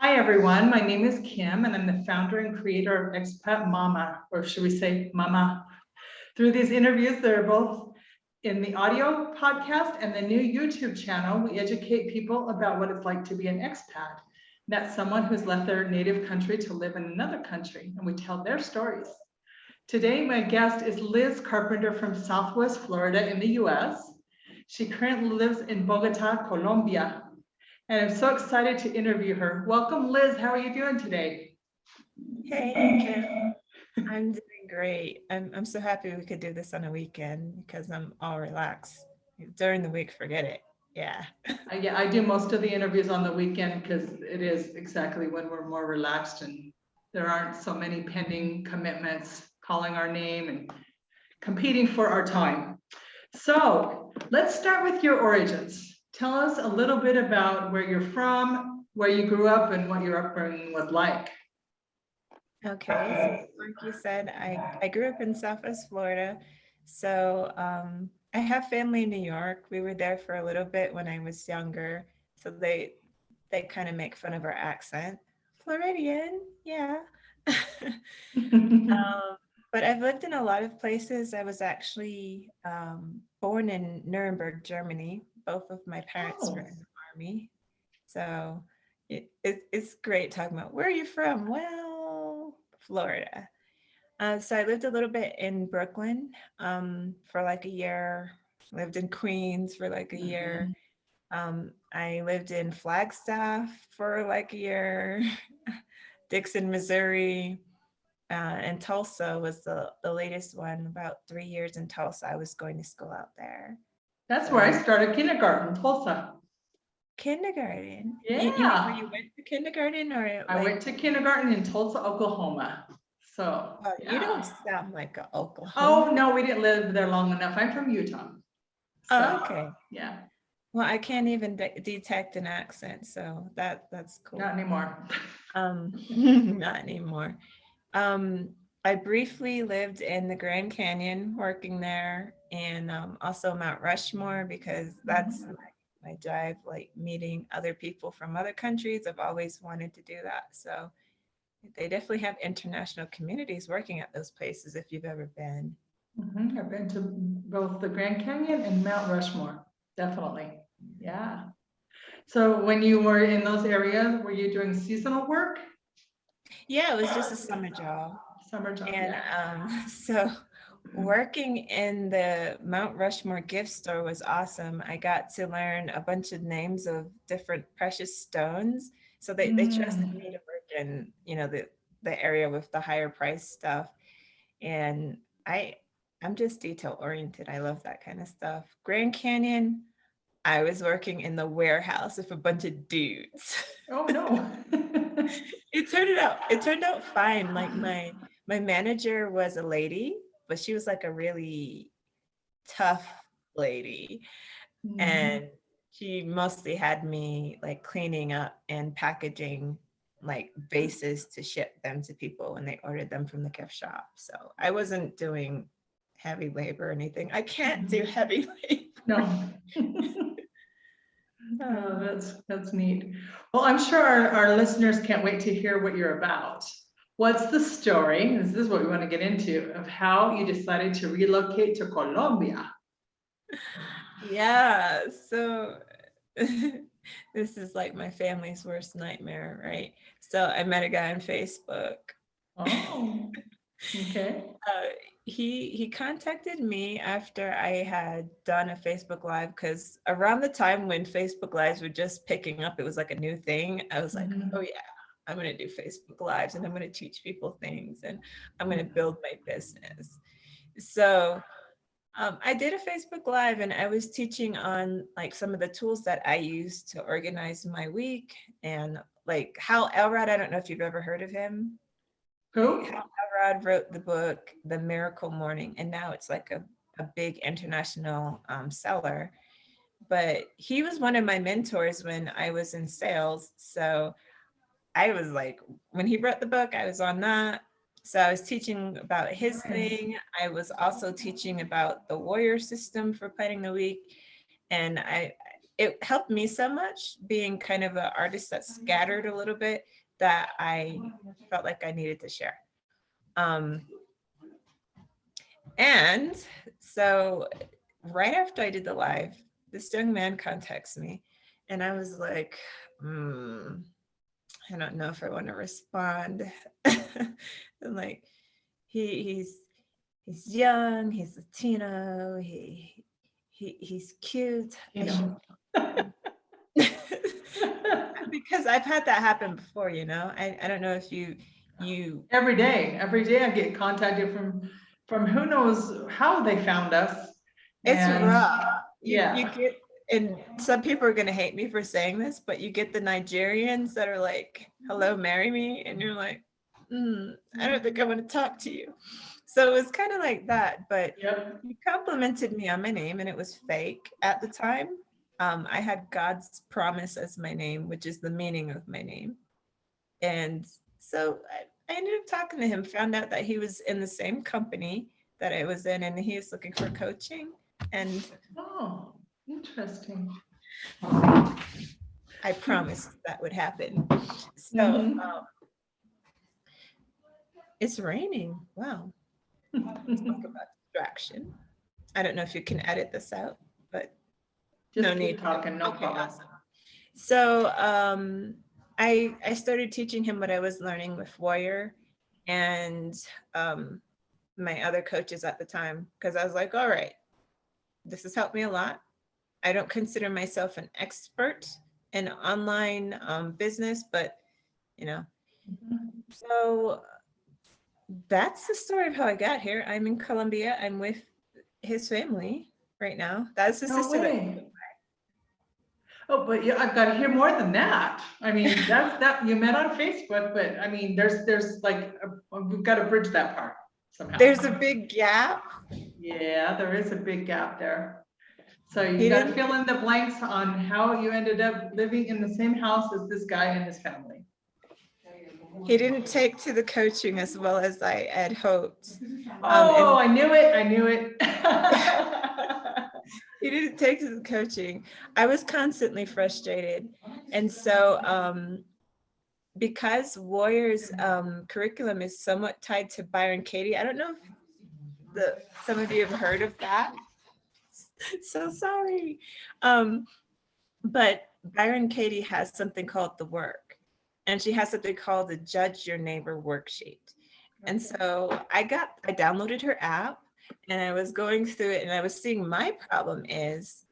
Hi, everyone. My name is Kim, and I'm the founder and creator of Expat Mama, or should we say Mama? Through these interviews, they're both in the audio podcast and the new YouTube channel. We educate people about what it's like to be an expat. That's someone who's left their native country to live in another country, and we tell their stories. Today, my guest is Lis Carpenter from Southwest Florida in the US. She currently lives in Bogota, Colombia, and I'm so excited to interview her. Welcome, Lis. How are you doing today? Hey, Kim. I'm doing great. I'm so happy we could do this on a weekend because I'm all relaxed. During the week, forget it. Yeah. Yeah, I do most of the interviews on the weekend because it is exactly when we're more relaxed and there aren't so many pending commitments calling our name and competing for our time. So let's start with your origins. Tell us a little bit about where you're from, where you grew up, and what your upbringing was like. Okay. So like you said, I grew up in Southwest Florida. So I have family in New York. We were there for a little bit when I was younger. So they kind of make fun of our accent. Floridian, yeah. But I've lived in a lot of places. I was actually born in Nuremberg, Germany. Both of my parents were Oh, in the army. So it's great talking about where are you from? Well, Florida. So I lived a little bit in Brooklyn for like a year, lived in Queens for like a year. mhm. I lived in Flagstaff for like a year, Dixon, Missouri. And Tulsa was the latest one, about 3 years in Tulsa. I was going to school out there. That's where I So started kindergarten, Tulsa. kindergarten. You mean where Yeah, you went to kindergarten or I like, went to kindergarten in Tulsa, Oklahoma. So, oh, you yeah. don't sound like a Oh, Oklahoman. no, we didn't live there long enough. I'm from Utah. Oh, So, okay. yeah, Well, I can't even detect an accent, so that's not cool. anymore. Not anymore. Um, I briefly lived in the Grand Canyon working there and also Mount Rushmore because that's Mhm. my drive, like meeting other people from other countries. I've always wanted to do that. So they definitely have international communities working at those places if you've ever been. I've been to both the Grand Canyon and Mount Rushmore, definitely. Yeah. So when you were in those areas, were you doing seasonal work? Yeah, it was just a summer job. Summer job, And yeah. so working in the Mount Rushmore gift store was awesome. I got to learn a bunch of names of different precious stones. So they trusted Mm. me to work in, the area with the higher price stuff. And I I'm just detail oriented. I love that kind of stuff. Grand Canyon, I was working in the warehouse with a bunch of dudes. Oh, no. It turned out fine. Like my manager was a lady, but she was like a really tough lady. Mhm. And she mostly had me like cleaning up and packaging like vases to ship them to people when they ordered them from the gift shop. So I wasn't doing heavy labor or anything. I can't do Mhm. heavy labor. No. Oh, Uh, that's neat. Well, I'm sure our listeners can't wait to hear what you're about. What's the story? This is what we want to get into of how you decided to relocate to Colombia. yeah. So this is like my family's worst nightmare, right? So I met a guy on Facebook. Oh, okay. uh, he contacted me after I had done a Facebook Live because around the time when Facebook Lives were just picking up, it was like a new thing. I was like, oh Mhm. yeah, I'm gonna do Facebook Lives and I'm gonna teach people things and I'm gonna build my business. So I did a Facebook Live and I was teaching on like some of the tools that I use to organize my week and like Hal Elrod. I don't know if you've ever heard of him. Like Who? Hal Elrod wrote the book The Miracle Morning, and now it's like a big international seller. But he was one of my mentors when I was in sales. So I was like, when he wrote the book, I was on that. So I was teaching about his Nice. thing. I was also teaching about the warrior system for planning the week. And it helped me so much being kind of an artist that's scattered a little bit that I felt like I needed to share. And so right after I did the live, this young man contacts me and I was like, I don't know if I want to respond. And like, he's young, he's Latino, he's cute. You know. Because I've had that happen before, you know. I don't know if you every day I get contacted from who knows how they found us. It's rough. Yeah. You get, and some people are gonna hate me for saying this, but you get the Nigerians that are like, hello, marry me, and you're like, I don't think I want to talk to you. So it was kind of like that, but you complimented me on my name and it was fake at the time. I had God's promise as my name, which is the meaning of my name. And so I ended up talking to him, found out that he was in the same company that I was in and he was looking for coaching. And oh, interesting. I promised that would happen. So it's raining. Wow. Let's talk about distraction. I don't know if you can edit this out, but just no keep need talking, no problem. Awesome. So I started teaching him what I was learning with Warrior and my other coaches at the time, because I was like, all right, this has helped me a lot. I don't consider myself an expert in online business, but you know, so that's the story of how I got here. I'm in Colombia. I'm with his family right now. That's the sister. Oh, but yeah, I've got to hear more than that. I mean, that's that you met on Facebook, but I mean, there's like we've got to bridge that part somehow. There's a big gap. Yeah, there is a big gap there. So you got to fill in the blanks on how you ended up living in the same house as this guy and his family. He didn't take to the coaching as well as I had hoped. I knew it. I knew it. He didn't take to the coaching. I was constantly frustrated. And so because Warrior's curriculum is somewhat tied to Byron Katie, I don't know if some of you have heard of that. So sorry. But Byron Katie has something called The Work. And she has something called the Judge Your Neighbor Worksheet. And so I downloaded her app and I was going through it and I was seeing my problem is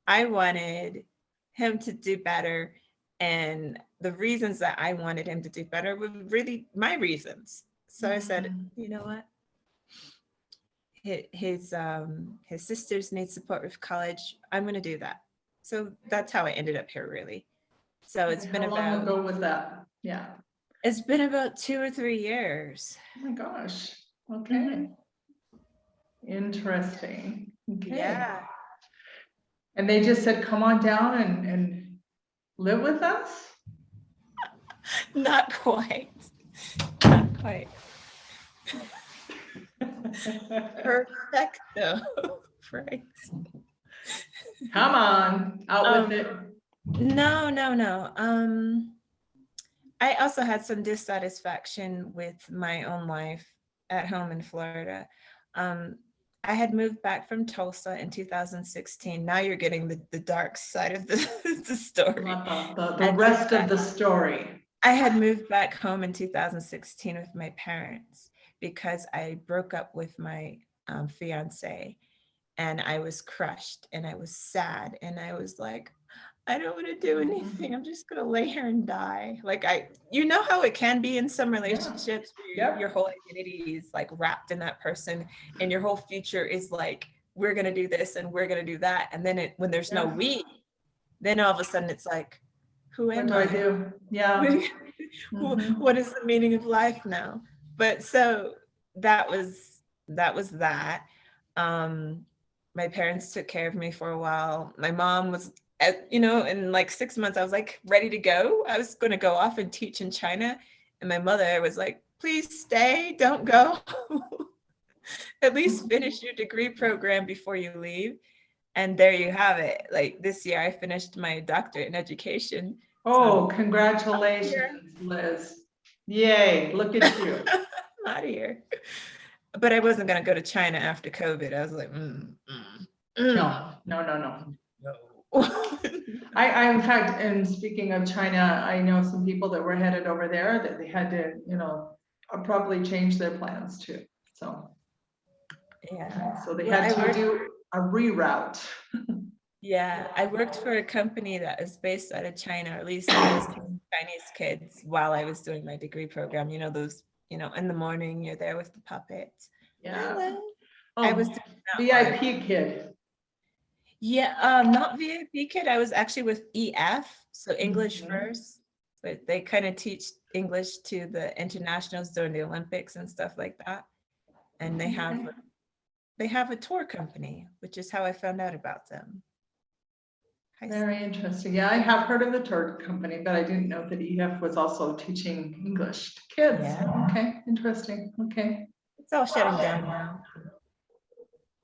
I wanted him to do better. And the reasons that I wanted him to do better were really my reasons. So I said, you know what? His sisters need support with college. I'm going to do that. So that's how I ended up here, really. So it's been about. How long ago was that? Yeah. It's been about 2 or 3 years. Oh my gosh. Okay. Interesting. Okay. Yeah. And they just said, come on down and live with us? Not quite. Not quite. Perfecto. Right. Come on, out with it. No. I also had some dissatisfaction with my own life at home in Florida. I had moved back from Tulsa in 2016. Now you're getting the dark side of the story. The rest of the story. I had moved back home in 2016 with my parents because I broke up with my fiance and I was crushed and I was sad and I was like, I don't want to do anything. I'm just going to lay here and die. Like you know how it can be in some relationships where your whole identity is like wrapped in that person and your whole future is like, we're going to do this and we're going to do that. And then when there's no we, then all of a sudden it's like, who am I? What do I do? Yeah. What is the meaning of life now? But so that was that. My parents took care of me for a while. My mom was, in like 6 months, I was like ready to go. I was going to go off and teach in China. And my mother was like, please stay, don't go. At least finish your degree program before you leave. And there you have it. Like this year, I finished my doctorate in education. Oh, So congratulations, Liz. Yay, look at you. I'm out of here. But I wasn't going to go to China after COVID. I was like, No, no, no, no. no. In fact, and speaking of China, I know some people that were headed over there that they had to, probably change their plans too. So, Yeah. so they Well, had to do a reroute. Yeah, I worked for a company that is based out of China, or at least I was teaching Chinese kids while I was doing my degree program. You know, those, in the morning you're there with the puppets. Yeah. Hello. I was Oh, doing that one. VIP kid. Yeah, not VIP kid. I was actually with EF, so English Mhm. first. But they kind of teach English to the internationals during the Olympics and stuff like that. And they have a tour company, which is how I found out about them. Very interesting. Yeah, I have heard of the tour company, but I didn't know that EF was also teaching English to kids. Yeah. Okay, interesting. Okay. It's all shutting down now.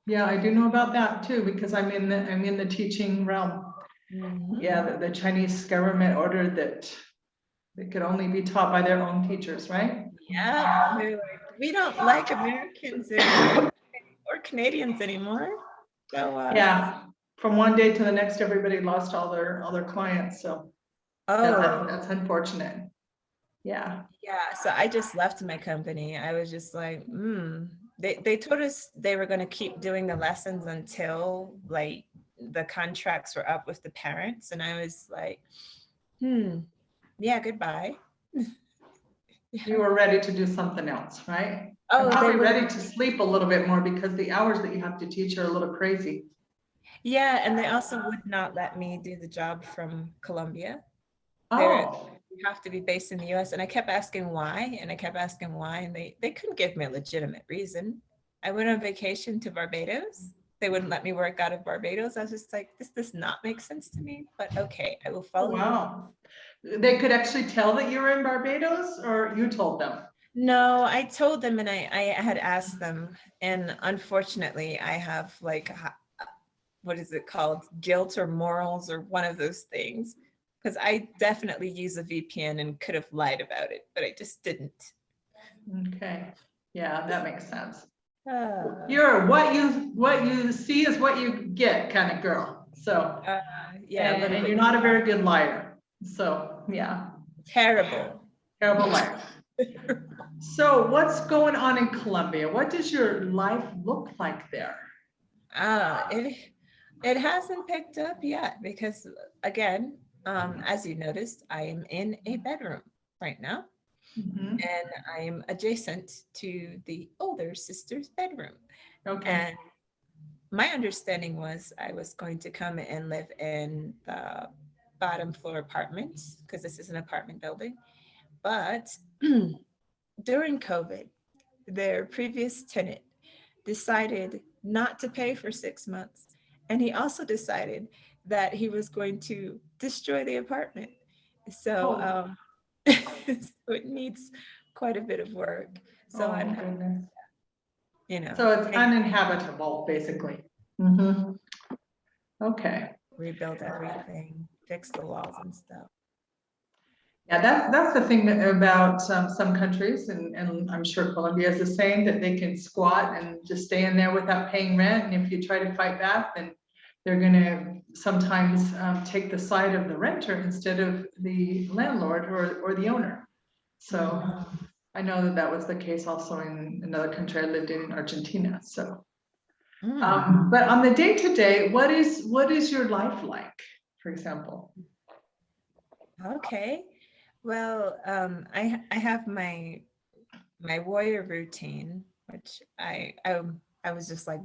Yeah, I do know about that too, because I'm in the teaching realm. Mhm. Yeah, the Chinese government ordered that they could only be taught by their own teachers, right? Yeah, they're like, we don't like Americans or Canadians anymore. So Yeah, from one day to the next, everybody lost all their clients. So that's unfortunate. Yeah. yeah, so I just left my company. I was just like, They told us they were going to keep doing the lessons until like the contracts were up with the parents, and I was like, yeah, goodbye. You were ready to do something else, right? Oh, I'm they probably were. ready to sleep a little bit more because the hours that you have to teach are a little crazy. Yeah, and they also would not let me do the job from Colombia. Oh, You have to be based in the US. And I kept asking why, and I kept asking why, and they couldn't give me a legitimate reason. I went on vacation to Barbados. They wouldn't let me work out of Barbados. I was just like, this does not make sense to me, but okay, I will follow you. wow. They could actually tell that you were in Barbados, or you told them? No, I told them, and I had asked them, and unfortunately I have like, what is it called? Guilt or morals or one of those things. Because I definitely use a VPN and could have lied about it, but I just didn't. Okay. Yeah, that makes sense. Uh, You're what you see is what you get kind of girl. So, yeah, and you're not a very good liar. So, yeah, terrible. terrible liar. So, what's going on in Colombia? What does your life look like there? It hasn't picked up yet because again, as you noticed, I am in a bedroom right now, Mhm. and I am adjacent to the older sister's bedroom. Okay. And my understanding was I was going to come and live in the bottom floor apartments because this is an apartment building. But during COVID, their previous tenant decided not to pay for 6 months. And he also decided that he was going to destroy the apartment. So, Oh, so it needs quite a bit of work. So oh I'm, goodness. you know, So it's I uninhabitable, basically. Mhm. Okay. rebuild everything, fix the walls and stuff. Yeah, that's the thing about some countries, and I'm sure Colombia is the same, that they can squat and just stay in there without paying rent. And if you try to fight back, then they're going to sometimes take the side of the renter instead of the landlord or the owner. So I know that was the case also in another country. I lived in Argentina. So, but on the day to day, what is your life like, for example? Okay. Well, I have my warrior routine, which I was just like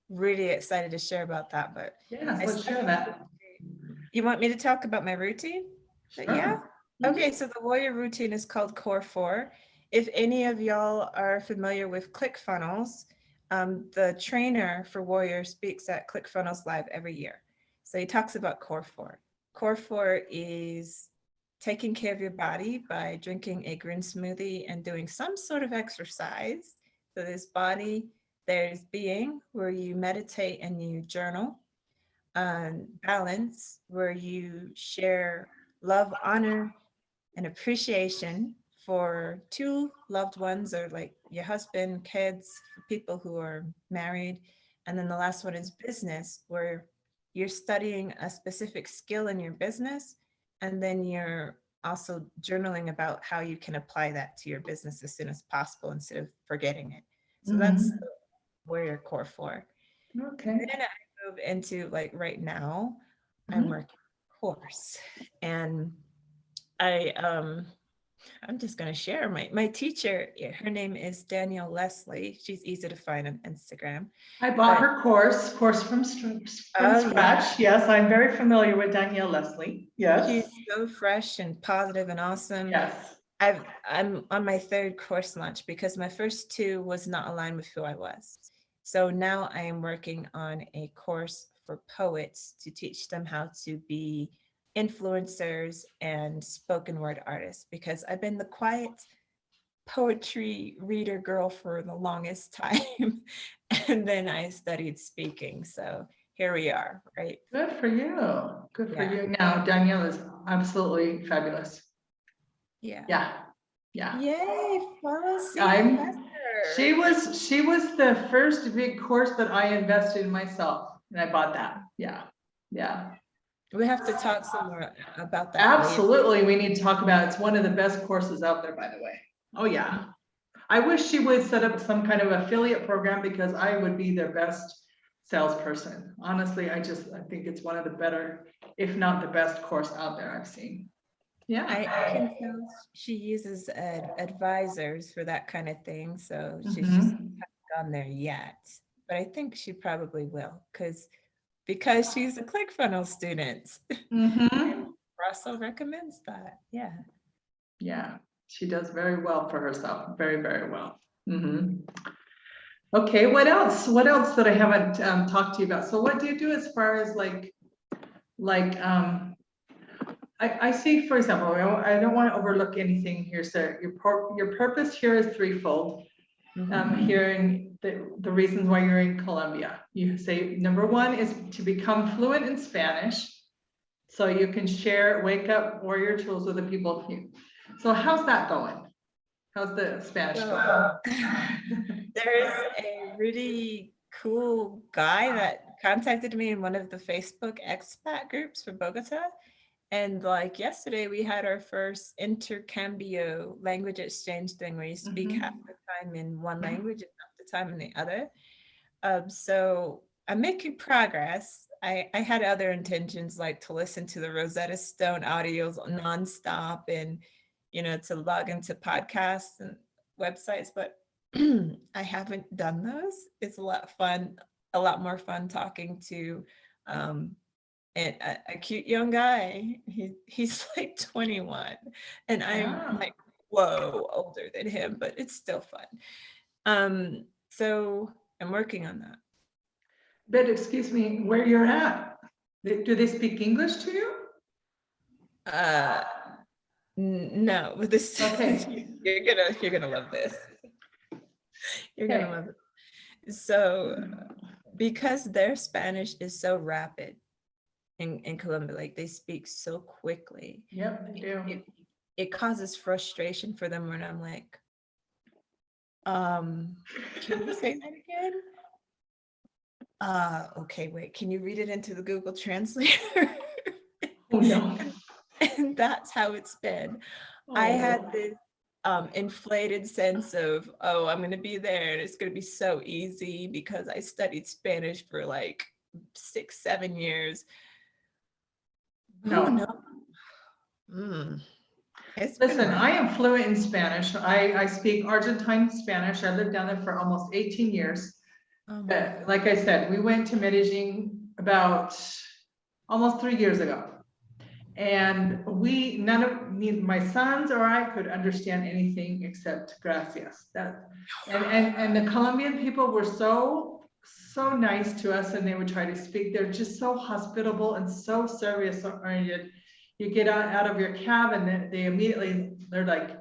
really excited to share about that. But Yes, I let's share that. you want me to talk about my routine? Yeah. Sure. Okay, so the warrior routine is called Core 4. If any of y'all are familiar with ClickFunnels, the trainer for Warrior speaks at ClickFunnels Live every year. So he talks about Core 4. Core 4 is taking care of your body by drinking a green smoothie and doing some sort of exercise. So there's body, there's being, where you meditate and you journal. balance where you share love, honor, and appreciation for two loved ones, or like your husband, kids, for people who are married. And then the last one is business, where you're studying a specific skill in your business, and then you're also journaling about how you can apply that to your business as soon as possible instead of forgetting it. So that's Mhm. Warrior Core 4. Okay. Then I move into, like, right now, I'm Mhm. working course. And I I'm just going to share my teacher. Her name is Danielle Leslie. She's easy to find on Instagram. I bought But her course from oh yeah, scratch. Yes, I'm very familiar with Danielle Leslie. she's Yes. so fresh and positive and awesome. Yes. I'm on my third course launch because my first two was not aligned with who I was. So now I am working on a course for poets to teach them how to be influencers and spoken word artists, because I've been the quiet poetry reader girl for the longest time. And then I studied speaking. So here we are, right? Good for you. Good for Yeah. you. Now, Danielle is absolutely fabulous. Yeah. Yeah. Yeah. Yay, pharmacy I'm professor. she was the first big course that I invested in myself, and I bought that. Yeah. Yeah. We have to talk some more about that later. Absolutely. We need to talk about it. It's one of the best courses out there, by the way. Oh yeah. I wish she would set up some kind of affiliate program because I would be their best salesperson. Honestly, I think it's one of the better, if not the best course out there I've seen. I Yeah. can tell she uses advisors for that kind of thing. So she's just Mhm. not gone there yet. But I think she probably will, because she's a ClickFunnels student. And Mhm. Russell recommends that. Yeah. Yeah, she does very well for herself. Very, very well. Mhm. Okay, what else? What else that I haven't talked to you about? So what do you do as far as like I see, for example, I don't want to overlook anything here, sir. Your purpose here is threefold. Mhm. Hearing the reasons why you're in Colombia. You say number one is to become fluent in Spanish, so you can share Wake Up Warrior tools with the people here. So how's that going? How's the Spanish So going? there's a really cool guy that contacted me in one of the Facebook expat groups for Bogota. And like yesterday, we had our first intercambio language exchange thing where you speak half Mhm. the time in one language and half the time in the other. So I'm making progress. I had other intentions, like to listen to the Rosetta Stone audios nonstop, and to log into podcasts and websites, but I haven't done those. It's a lot more fun talking to and a cute young guy. He's like 21, and I'm Ah, like, whoa, older than him, but it's still fun. So I'm working on that. but excuse me, where you're at? Do they speak English to you? Uh, no, but this Okay. you're gonna love this. You're gonna Okay. love it. So because their Spanish is so rapid in Colombia, like they speak so quickly, Yep, they do. it it causes frustration for them when I'm like, can you say that again? Okay, wait, can you read it into the Google Translator? Oh no. And that's how it's been. I Oh. had this inflated sense of, oh, I'm going to be there and it's going to be so easy because I studied Spanish for like 6, 7 years. Who knows? No. It's been Listen, work. I am fluent in Spanish. I speak Argentine Spanish. I lived down there for almost 18 years. Oh my But God. like I said, we went to Medellin about almost 3 years ago. And none of my sons or I could understand anything except gracias. And the Colombian people were so nice to us, and they would try to speak. They're just so hospitable and so service oriented. You get out of your cab and they're like,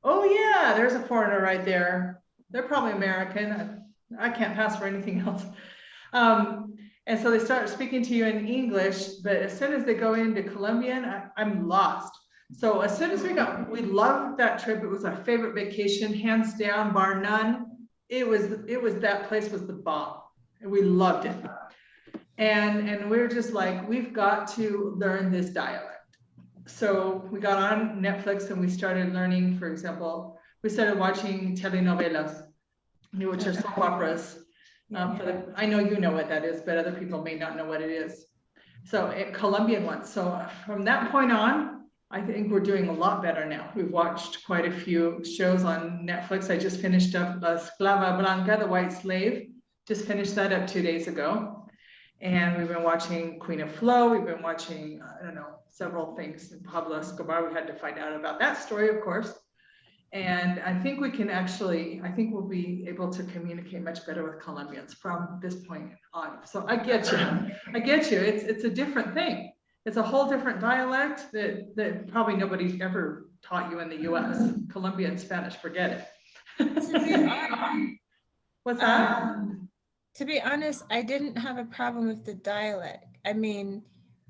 oh yeah, there's a foreigner right there. They're probably American. I can't pass for anything else. Um, And so they start speaking to you in English, but as soon as they go into Colombian, I'm lost. So as soon as we loved that trip. It was our favorite vacation, hands down, bar none. It was that place was the bomb, and we loved it. And we were just like, we've got to learn this dialect. So we got on Netflix and we started learning. For example, we started watching telenovelas, which are soap operas. I know you know what that is, but other people may not know what it is. So Colombian ones. So from that point on, I think we're doing a lot better now. We've watched quite a few shows on Netflix. I just finished up La Esclava Blanca, the White Slave. Just finished that up 2 days ago. And we've been watching Queen of Flow. We've been watching, I don't know, several things. Pablo Escobar, we had to find out about that story, of course. And I think we can actually, I think we'll be able to communicate much better with Colombians from this point on. So I get you. I get you. It's a different thing. It's a whole different dialect that probably nobody's ever taught you in the US. Colombian Spanish, forget it. What's that? To be honest, I didn't have a problem with the dialect. I mean,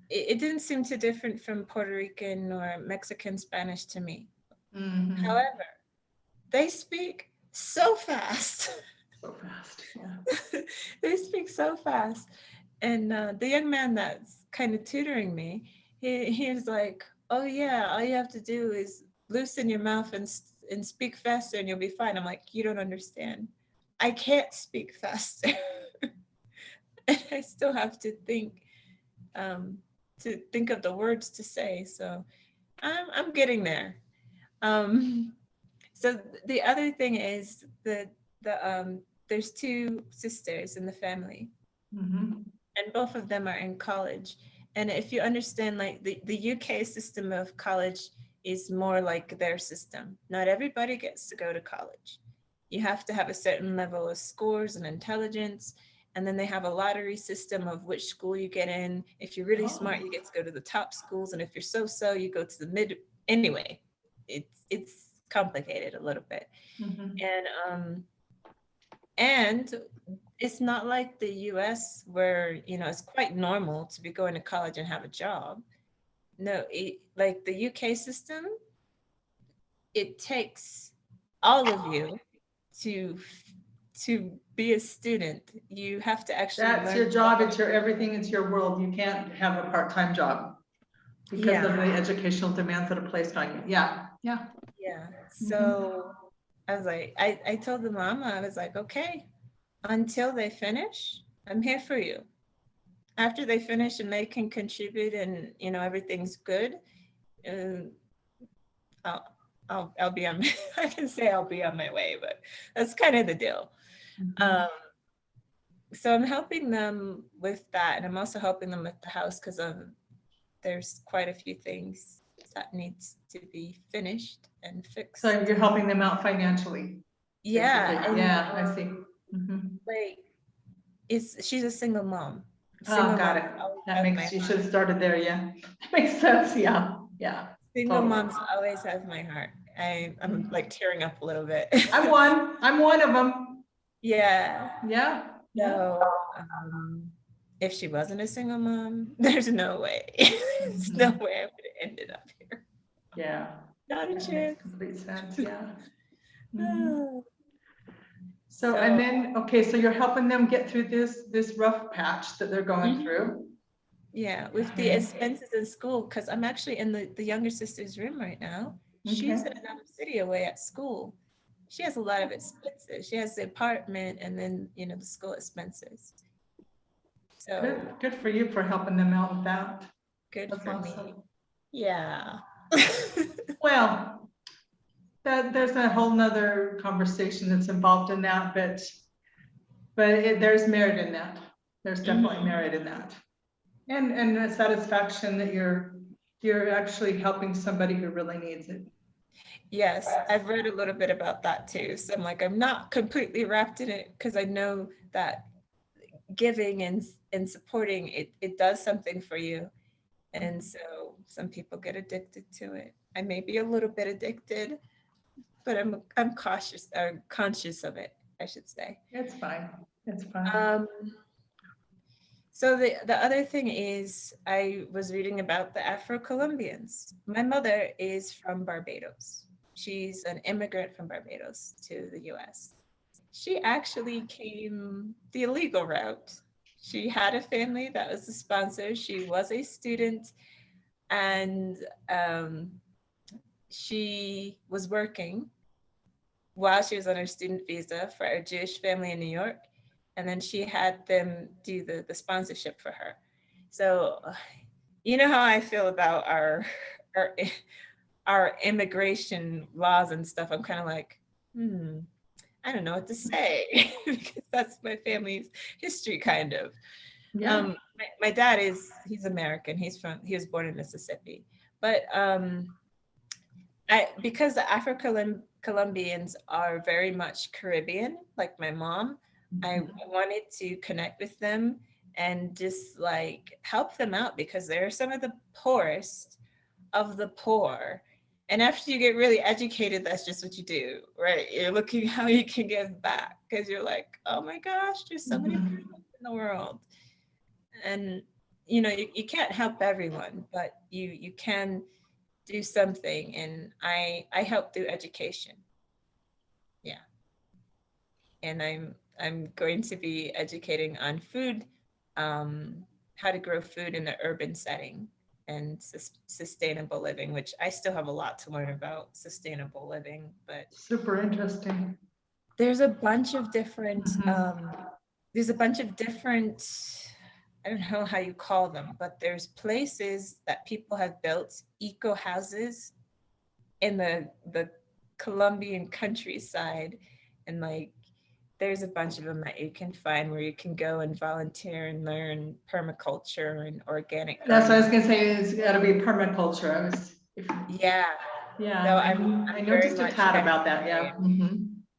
it didn't seem too different from Puerto Rican or Mexican Spanish to me. Mm-hmm. However, they speak so fast. So fast, yeah. They speak so fast. And the young man that's kind of tutoring me, he was like, oh yeah, all you have to do is loosen your mouth and speak faster and you'll be fine. I'm like, you don't understand. I can't speak faster. I still have to think of the words to say. So I'm getting there. So the other thing is that there's 2 sisters in the family, and both of them are in college. And if you understand, like the UK system of college is more like their system. Not everybody gets to go to college. You have to have a certain level of scores and intelligence. And then they have a lottery system of which school you get in. If you're really smart, you get to go to the top schools. And if you're so-so, you go to the mid. Anyway, it's complicated a little bit. And it's not like the US where, it's quite normal to be going to college and have a job. No, like the UK system, it takes all of you to be a student. You have to actually That's your job. It's your everything. It's your world. You can't have a part-time job because of the educational demands that are placed on you. Yeah. So I was like, I told the mama, I was like, okay, until they finish, I'm here for you. After they finish and they can contribute and everything's good, I'll be on I can say I'll be on my way, but that's kind of the deal. So I'm helping them with that, and I'm also helping them with the house because there's quite a few things that needs to be finished and fixed. So you're helping them out financially. Yeah. And, I see. Like, she's a single mom. Got it. That makes, you should have started there. Yeah, that makes sense. Yeah. Single moms always have my heart. I'm like tearing up a little bit. I'm one of them. Yeah. So if she wasn't a single mom, there's no way. There's no way I would have ended up here. Yeah. Not a chance. Complete sense. Yeah. So and then so you're helping them get through this rough patch that they're going through. Yeah, with the expenses in school, because I'm actually in the younger sister's room right now. She's in another city away at school. She has a lot of expenses. She has the apartment and then, the school expenses. So good for you for helping them out with that. That's for awesome. Me. Yeah. Well, there's a whole nother conversation that's involved in that, but there's merit in that. There's definitely merit in that. And a satisfaction that you're actually helping somebody who really needs it. Yes, I've read a little bit about that too. So I'm like, I'm not completely wrapped in it because I know that giving and supporting it does something for you. And so some people get addicted to it. I may be a little bit addicted, but I'm cautious or conscious of it, I should say. It's fine. So the other thing is I was reading about the Afro-Colombians. My mother is from Barbados. She's an immigrant from Barbados to the US. She actually came the illegal route. She had a family that was a sponsor. She was a student, and she was working while she was on her student visa for a Jewish family in New York. And then she had them do the sponsorship for her. So, you know how I feel about our, our immigration laws and stuff. I'm kind of like, I don't know what to say because that's my family's history, kind of. Yeah. My dad he's American. He was born in Mississippi, but because the Afro-Colombians are very much Caribbean, like my mom, I wanted to connect with them and just like help them out because they're some of the poorest of the poor. And after you get really educated, that's just what you do, right? You're looking how you can give back because you're like, oh my gosh, there's so many people in the world. And you can't help everyone, but you can do something. And I help through education. Yeah. And I'm going to be educating on food, how to grow food in the urban setting and sustainable living, which I still have a lot to learn about sustainable living, but Super interesting. there's a bunch of different I don't know how you call them, but there's places that people have built eco houses in the Colombian countryside, and like there's a bunch of them that you can find where you can go and volunteer and learn permaculture and organic That's what I was gardening. gonna say, it's gotta be permaculture. Yeah. Yeah, So I I'm know very just a much tad heading about that, that yeah. way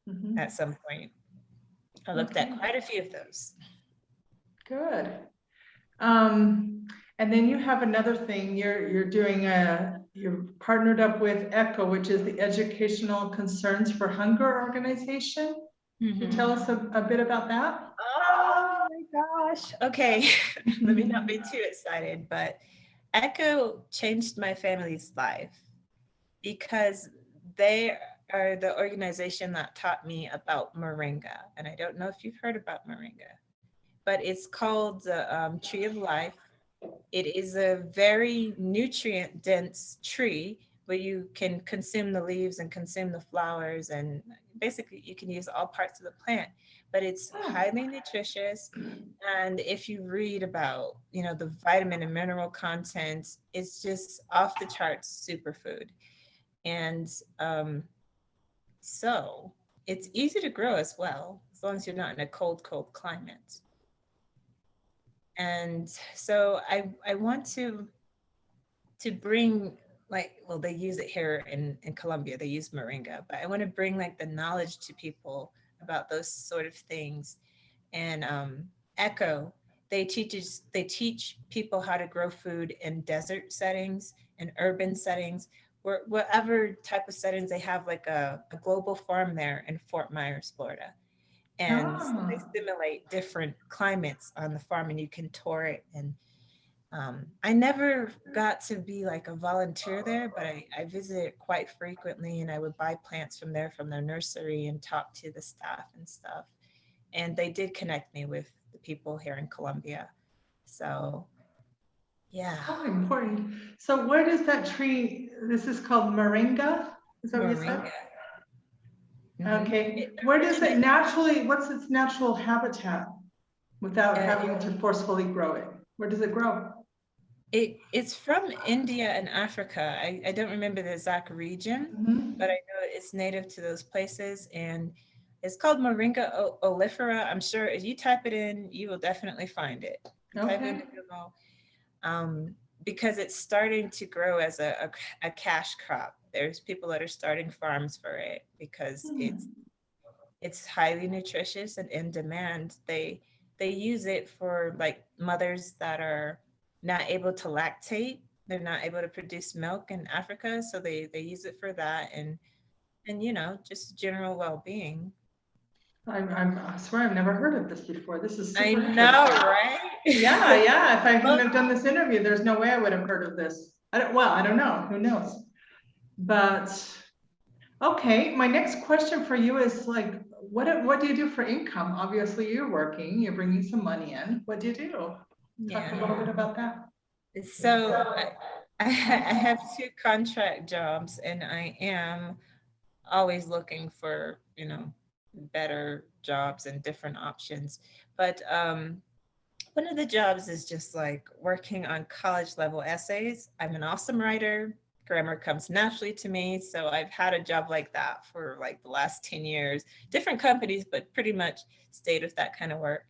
Mhm. at some point. I looked Okay, at quite a few of those. good. And then you have another thing, you're doing you're partnered up with ECHO, which is the Educational Concerns for Hunger organization. Can you tell us a bit about that? Oh my gosh. Okay. Let me not be too excited, but Echo changed my family's life because they are the organization that taught me about Moringa. And I don't know if you've heard about Moringa, but it's called the Tree of Life. It is a very nutrient dense tree where you can consume the leaves and consume the flowers, and basically you can use all parts of the plant, but it's highly nutritious. And if you read about, the vitamin and mineral content, it's just off the charts superfood. And so it's easy to grow as well, as long as you're not in a cold climate. And so I want to bring, like, well, they use it here in Colombia, they use Moringa, but I want to bring like the knowledge to people about those sort of things. And Echo, they teach people how to grow food in desert settings and urban settings, whatever type of settings. They have like a global farm there in Fort Myers, Florida. And they Ah, simulate different climates on the farm, and you can tour it. And I never got to be like a volunteer there, but I visited quite frequently, and I would buy plants from there from their nursery and talk to the staff and stuff. And they did connect me with the people here in Colombia. So yeah. how important. So where does that tree, this is called Moringa? Is that what you said? Moringa. Okay, It where does it originates. naturally, what's its natural habitat without Uh, having to forcefully grow it? Where does it grow? it's from India and Africa. I don't remember the exact region, but I know it's native to those places. And it's called Moringa oleifera. I'm sure if you type it in, you will definitely find it. Type Okay. in Google, because it's starting to grow as a cash crop. There's people that are starting farms for it because it's highly nutritious and in demand. They use it for like mothers that are not able to lactate. They're not able to produce milk in Africa, so they use it for that, and just general well-being. I swear I've never heard of this before. This is I super know, interesting. right? Yeah. If I hadn't have done this interview, there's no way I would have heard of this. I don't know. Who knows? But okay, my next question for you is like, what do you do for income? Obviously, you're working, you're bringing some money in. What do you do? Talk a little bit about that. So I have 2 contract jobs, and I am always looking for, better jobs and different options. But one of the jobs is just like working on college level essays. I'm an awesome writer. Grammar comes naturally to me. So I've had a job like that for like the last 10 years, different companies, but pretty much stayed with that kind of work.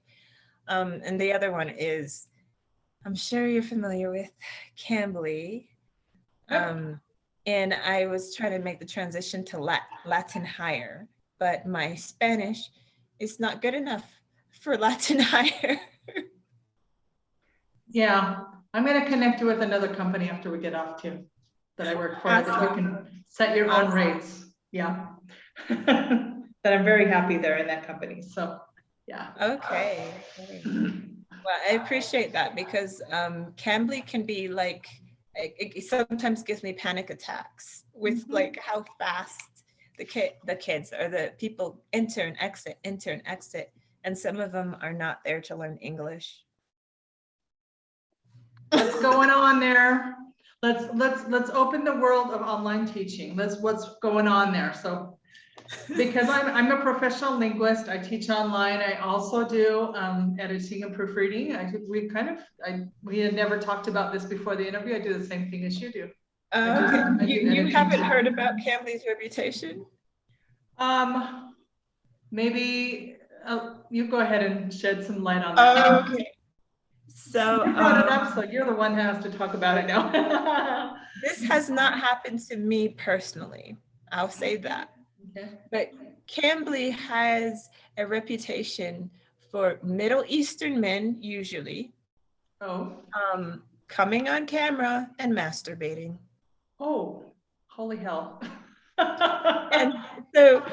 And the other one is, I'm sure you're familiar with Cambly. And I was trying to make the transition to Latin higher, but my Spanish is not good enough for Latin higher. Yeah, I'm going to connect you with another company after we get off too, that I work for, that you can set your own rates. Yeah. That I'm very happy there in that company. So, yeah. Okay. Well, I appreciate that, because Cambly can be like, it sometimes gives me panic attacks with like how fast the kids or the people enter and exit, and some of them are not there to learn English. What's going on there? Let's open the world of online teaching. What's going on there. So, because I'm a professional linguist, I teach online. I also do editing and proofreading. We had never talked about this before the interview. I do the same thing as you do. You haven't heard about Cambly's reputation? Maybe you go ahead and shed some light on that. Okay. So you brought it up, so you're the one who has to talk about it now. This has not happened to me personally. I'll say that. Okay. But Cambly has a reputation for Middle Eastern men, usually, coming on camera and masturbating. Oh, holy hell. And so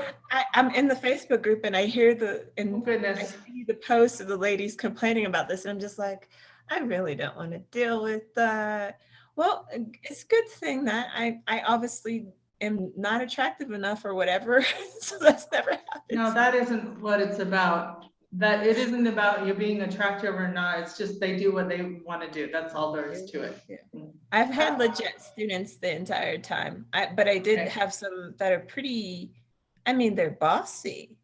I'm in the Facebook group, and I hear goodness. I see the posts of the ladies complaining about this, and I'm just like, I really don't want to deal with that. Well, it's a good thing that I obviously am not attractive enough or whatever. So that's never happened. No, that isn't what it's about. That it isn't about you being attractive or not. It's just they do what they want to do. That's all there is to it. Yeah. I've had legit students the entire time, but I did have some that are pretty, they're bossy.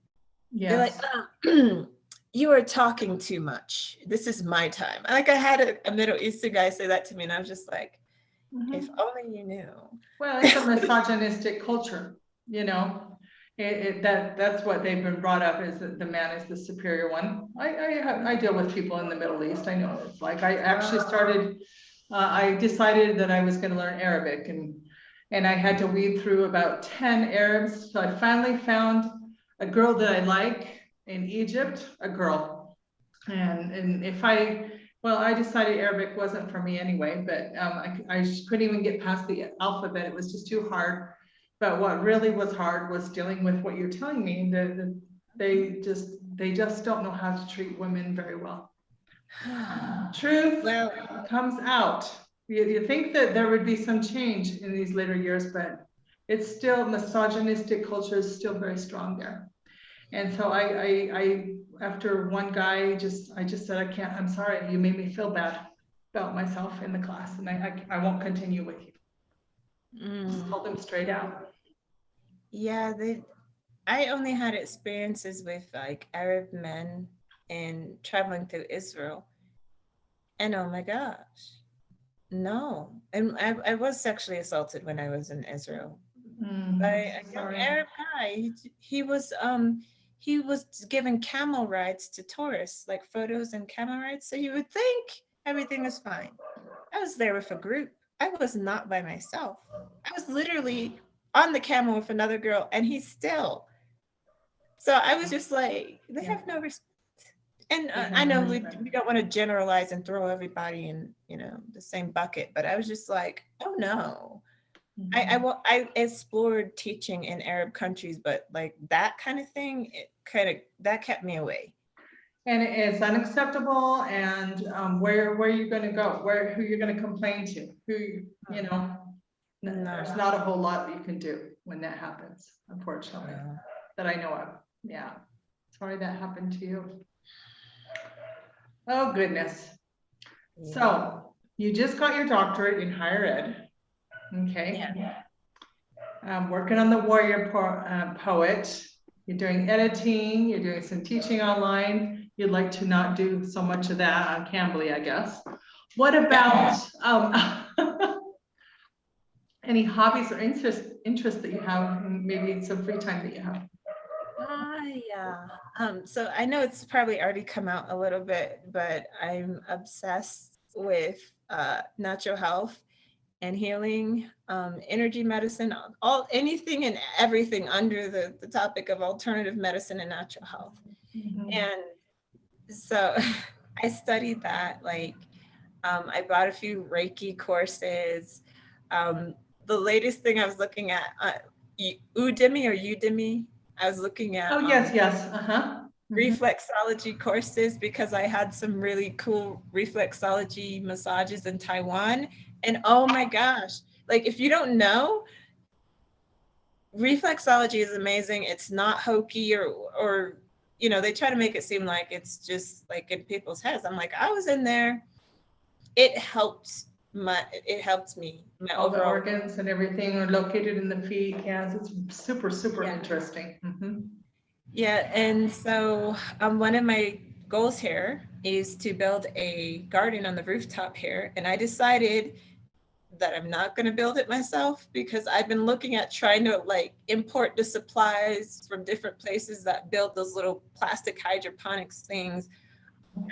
Yes. They're like, you are talking too much. This is my time. Like I had a Middle Eastern guy say that to me, and I was just like, if only you knew. Well, it's a misogynistic culture, that's what they've been brought up, is that the man is the superior one. I deal with people in the Middle East. I know what it's like. I actually I decided that I was going to learn Arabic, and I had to weed through about 10 Arabs. So I finally found a girl that I like in Egypt, a girl. And I decided Arabic wasn't for me anyway, but I just couldn't even get past the alphabet. It was just too hard. But what really was hard was dealing with what you're telling me. They just don't know how to treat women very well. Truth comes out. You think that there would be some change in these later years, but it's still, misogynistic culture is still very strong there. And so I after one guy, I just said, I can't, I'm sorry, you made me feel bad about myself in the class, and I won't continue with you. Just told them straight out. Yeah, I only had experiences with like Arab men and traveling through Israel. And oh my gosh, no. And I was sexually assaulted when I was in Israel by a young Arab guy. He was giving camel rides to tourists, like photos and camel rides. So you would think everything was fine. I was there with a group. I was not by myself. I was literally on the camel with another girl, and he's still. So I was just like, they have no respect. And I know we don't want to generalize and throw everybody in, the same bucket, but I was just like, oh no. I explored teaching in Arab countries, but like that kind of thing, that kept me away. And it's unacceptable. And where are you going to go? Who you're going to complain to? There's not a whole lot that you can do when that happens, unfortunately, that I know of. Yeah. Sorry that happened to you. Oh, goodness. Yeah. So you just got your doctorate in higher ed. Okay. Yeah. Working on the Warrior Poet. You're doing editing. You're doing some teaching online. You'd like to not do so much of that on Cambly, I guess. What about any hobbies or interests that you have, and maybe some free time that you have? So I know it's probably already come out a little bit, but I'm obsessed with natural health and healing, energy medicine, anything and everything under the topic of alternative medicine and natural health. And so I studied that. Like, I bought a few Reiki courses. The latest thing I was looking at, Udemy, I was looking at. Oh, yes. Reflexology courses, because I had some really cool reflexology massages in Taiwan. And oh my gosh, like, if you don't know, reflexology is amazing. It's not hokey or they try to make it seem like it's just like in people's heads. I'm like, I was in there. It helped me. My all overall the organs and everything are located in the feet. Yes, it's super interesting. Yeah, and so one of my goals here is to build a garden on the rooftop here, and I decided that I'm not going to build it myself, because I've been looking at trying to like import the supplies from different places that build those little plastic hydroponics things.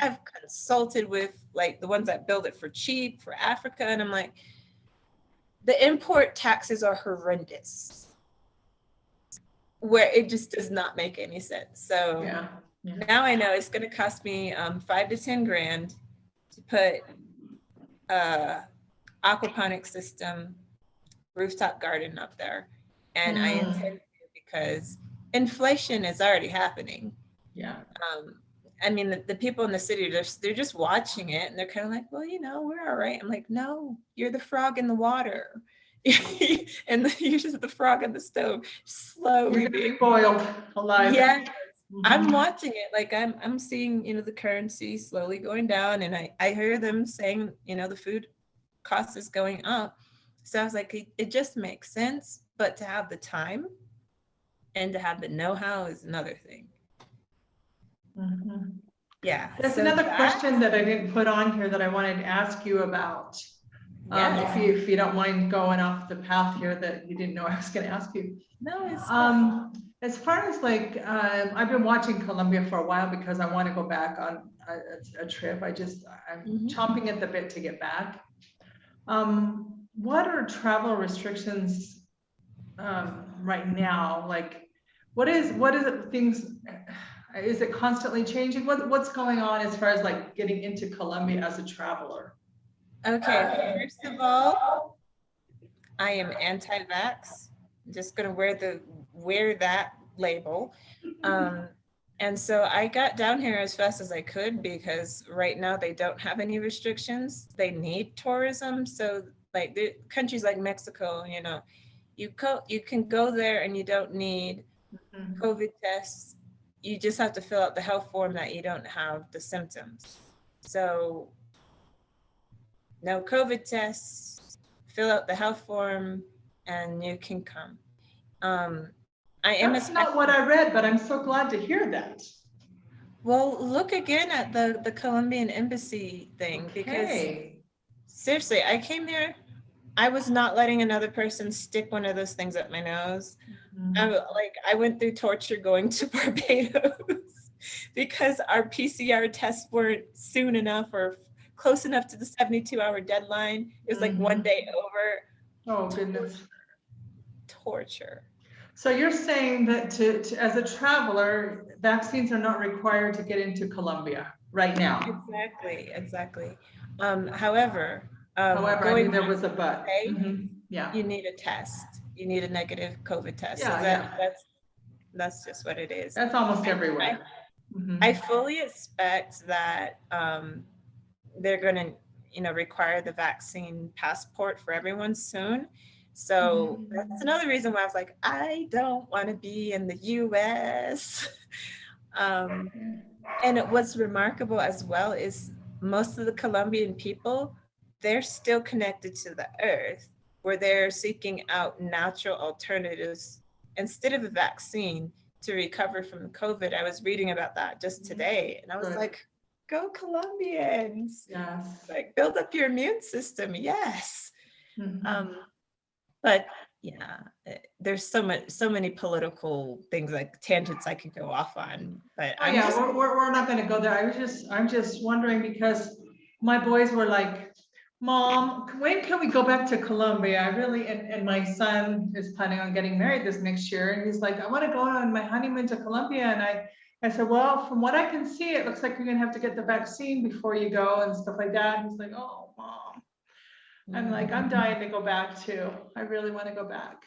I've consulted with like the ones that build it for cheap for Africa, and I'm like, the import taxes are horrendous, where it just does not make any sense. So now I know it's going to cost me $5 to $10 grand to put aquaponics system, rooftop garden up there. And I intend to, because inflation is already happening. Yeah. I mean, the people in the city, they're just watching it, and they're kind of like, well, we're all right. I'm like, no, you're the frog in the water. And you're just the frog in the stove, slowly being boiled alive. Yeah. I'm watching it. Like, I'm seeing, the currency slowly going down, and I hear them saying, the food cost is going up. So I was like, it just makes sense, but to have the time and to have the know-how is another thing. Yeah. There's another question that I didn't put on here that I wanted to ask you about. If you don't mind going off the path here that you didn't know I was going to ask you. No, it's as far as like, I've been watching Colombia for a while because I want to go back on a trip. I'm chomping at the bit to get back. What are travel restrictions right now? Like, what is it? Is it constantly changing? What's going on as far as like getting into Colombia as a traveler? Okay, first of all, I am anti-vax. I'm just gonna wear that label. And so I got down here as fast as I could, because right now they don't have any restrictions. They need tourism. So like the countries like Mexico, you can go there and you don't need COVID tests. You just have to fill out the health form that you don't have the symptoms. So no COVID tests, fill out the health form, and you can come. That's not what I read, but I'm so glad to hear that. Well, look again at the Colombian embassy thing, because seriously, I came there, I was not letting another person stick one of those things up my nose. I went through torture going to Barbados because our PCR tests weren't soon enough or close enough to the 72-hour deadline. It was like one day over. Oh, goodness. Torture. So you're saying that as a traveler, vaccines are not required to get into Colombia right now? Exactly. However, I knew there was a but. Yeah. you need a test. You need a negative COVID test. So Yeah, yeah. that's just what it is. That's almost I, everywhere. I Mhm. fully expect that they're going to, require the vaccine passport for everyone soon. So that's Mhm. another reason why I was like, I don't want to be in the US. um, and what's remarkable as well is most of the Colombian people, they're still connected to the earth, where they're seeking out natural alternatives instead of a vaccine to recover from COVID. I was reading about that just today, and I was Good. like, go Colombians, Yes. like build up your immune system. Yes. Mhm. Um, but yeah, there's so many political things, like tangents I could go off on, but Oh I'm yeah, just we're not gonna go there. I'm just wondering because my boys were like, Mom, when can we go back to Colombia? I really, and my son is planning on getting married this next year. And he's like, I want to go on my honeymoon to Colombia. And I said, well, from what I can see, it looks like you're gonna have to get the vaccine before you go and stuff like that. And he's like, oh, Mom. I'm like, I'm dying to go back too. I really want to go back.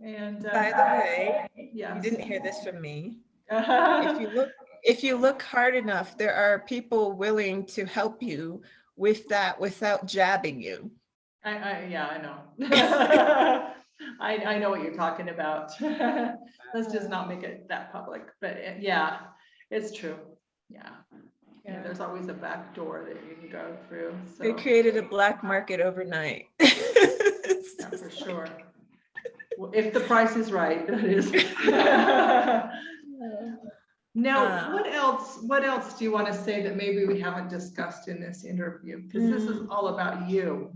And By the way, you yes. didn't hear this from me. If you look hard enough, there are people willing to help you with that without jabbing you. Yeah, I know. I know what you're talking about. Let's just not make it that public, but yeah, it's true. Yeah. Yeah, Yeah. there's always a back door that you can go through, They so, created a black market overnight. yeah, for sure. Well, if the price is right, that is. Now, Uh, what else do you want to say that maybe we haven't discussed in this interview? Because this is all about you.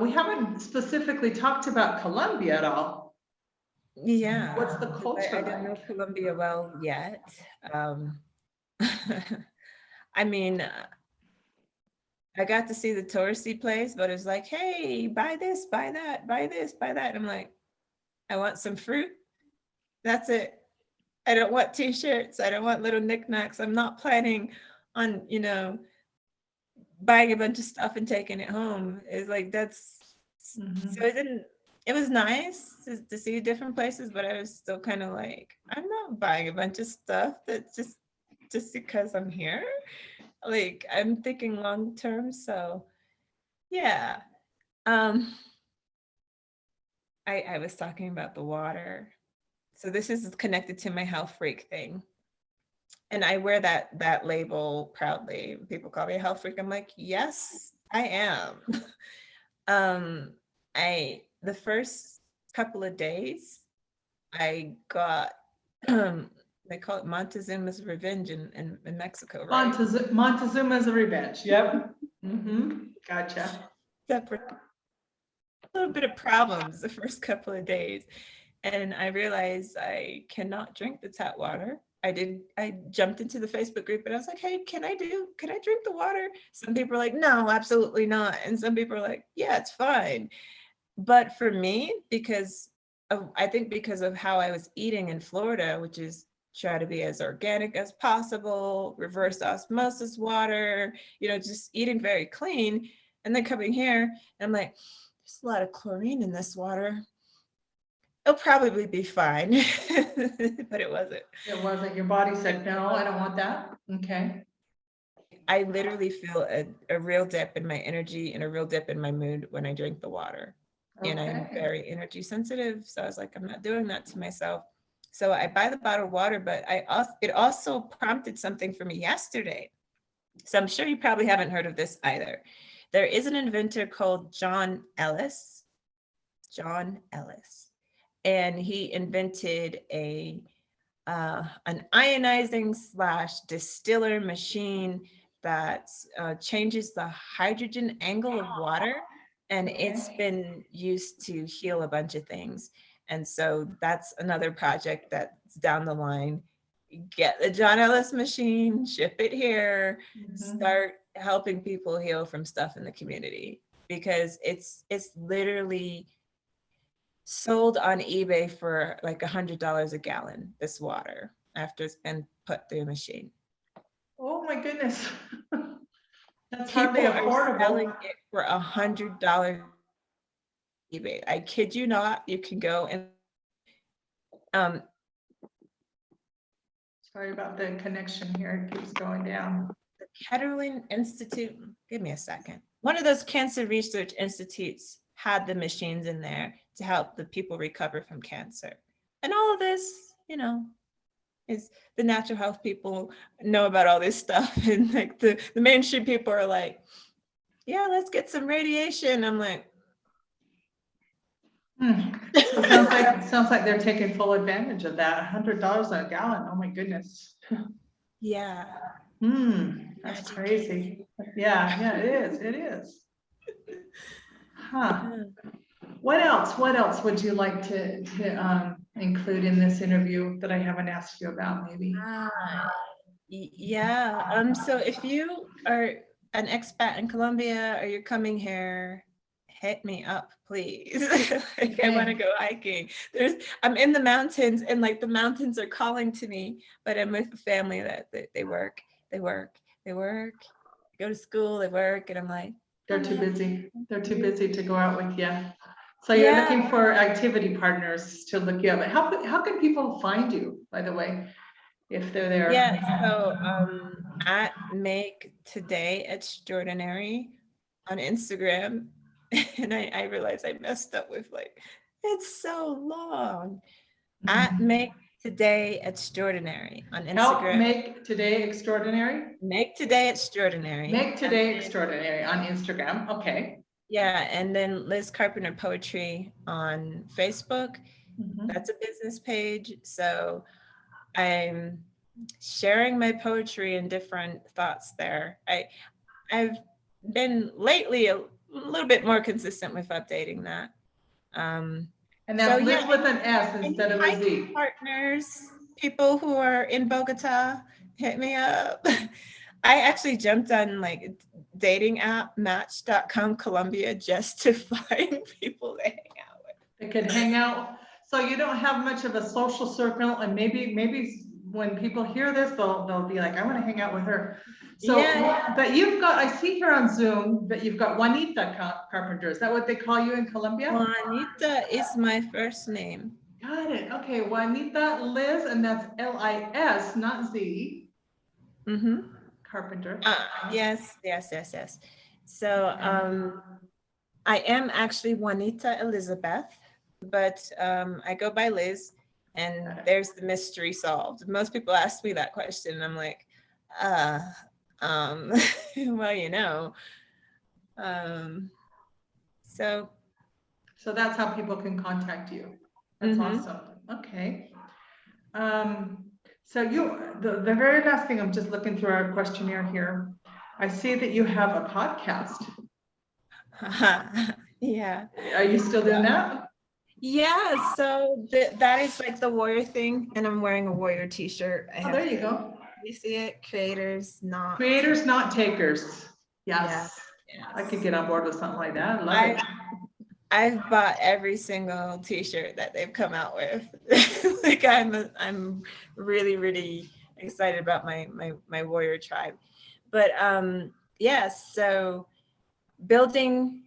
We haven't specifically talked about Colombia at all. yeah, What's the 'cause culture I don't know like? Colombia well yet. Um, I mean, I got to see the touristy place, but it's like, hey, buy this, buy that, buy this, buy that. And I'm like, I want some fruit. That's it. I don't want t-shirts. I don't want little knickknacks. I'm not planning on, buying a bunch of stuff and taking it home. It's like so Mhm. it was nice to see different places, but I was still kind of like, I'm not buying a bunch of stuff that's just because I'm here. Like I'm thinking long term. So yeah. Um I was talking about the water. So this is connected to my health freak thing. And I wear that label proudly. People call me a health freak. I'm like, yes, I am. um, the first couple of days, I got they call it Montezuma's revenge in Mexico, right? Montezuma's a revenge. Yep. Gotcha. Separate a little bit of problems the first couple of days. And I realized I cannot drink the tap water. I jumped into the Facebook group and I was like, hey, can I drink the water? Some people are like, no, absolutely not. And some people are like, yeah, it's fine. But for me, I think because of how I was eating in Florida, which is try to be as organic as possible, reverse osmosis water, just eating very clean. And then coming here, and I'm like, there's a lot of chlorine in this water. It'll probably be fine. But it wasn't. It wasn't, your body said, no, I don't want that. Okay. I literally feel a real dip in my energy and a real dip in my mood when I drink the water. And I'm Okay. very energy sensitive. So I was like, I'm not doing that to myself. So I buy the bottled water, but it also prompted something for me yesterday. So I'm sure you probably haven't heard of this either. There is an inventor called John Ellis. And he invented an ionizing / distiller machine that changes the hydrogen angle of water, and it's Okay. been used to heal a bunch of things. And so that's another project that's down the line. Get the John Ellis machine, ship it here, start helping people heal from stuff in the community, because it's literally sold on eBay for like $100 a gallon, this water, after it's been put through a machine. Oh my goodness. That's hardly People are selling affordable. it for $100. eBay. I kid you not, you can go and Sorry about the connection here. It keeps going down. the Kettering Institute, give me a second. One of those cancer research institutes had the machines in there to help the people recover from cancer. And all of this, is the natural health people know about all this stuff. And like the mainstream people are like, yeah, let's get some radiation. I'm like, So it sounds like they're taking full advantage of that. $100 a gallon. Oh my goodness. yeah. That's crazy. Yeah, it is. It is. Huh. What else would you like to include in this interview that I haven't asked you about, maybe? Yeah. So if you are an expat in Colombia or you're coming here, hit me up, please. Like, I want to go hiking. I'm in the mountains, and like the mountains are calling to me, but I'm with a family that they work, go to school, they work, and I'm like, they're too busy. They're too busy to go out with you. So you're looking for activity partners to look you up. How can people find you, by the way, if they're there? Yeah, so at Make Today Extraordinary on Instagram. And I realized I messed up with like, it's so long. At Make Today Extraordinary on Instagram. Help Make Today Extraordinary? Make Today Extraordinary. Make Today Extraordinary on Instagram. Okay. Yeah, and then Lis Carpenter Poetry on Facebook. That's a business page. So I'm sharing my poetry and different thoughts there. I've been lately a little bit more consistent with updating that. And that's Lis with an S instead of a Z. Partners, people who are in Bogota, hit me up. I actually jumped on like dating app Match.com Colombia just to find people to hang out with. They could hang out. So you don't have much of a social circle, and maybe when people hear this, they'll be like, I want to hang out with her. So, but you've got, I see here on Zoom that you've got Juanita Carpenter. Is that what they call you in Colombia? Juanita is my first name. Got it. Okay, Juanita Lis, and that's Lis, not Z. Carpenter. Yes. So I am actually Juanita Elizabeth, but I go by Liz, and there's the mystery solved. Most people ask me that question, and I'm like, well, so that's how people can contact you. That's awesome. Okay. So the very last thing, I'm just looking through our questionnaire here. I see that you have a podcast. Yeah. Are you still doing that? Yeah, so that is like the warrior thing, and I'm wearing a warrior t-shirt. Oh, there you go. You see it? Creators, not takers. Yes. I could get on board with something like that. I love it. I've bought every single t-shirt that they've come out with. Like I'm really, really excited about my warrior tribe. But so Building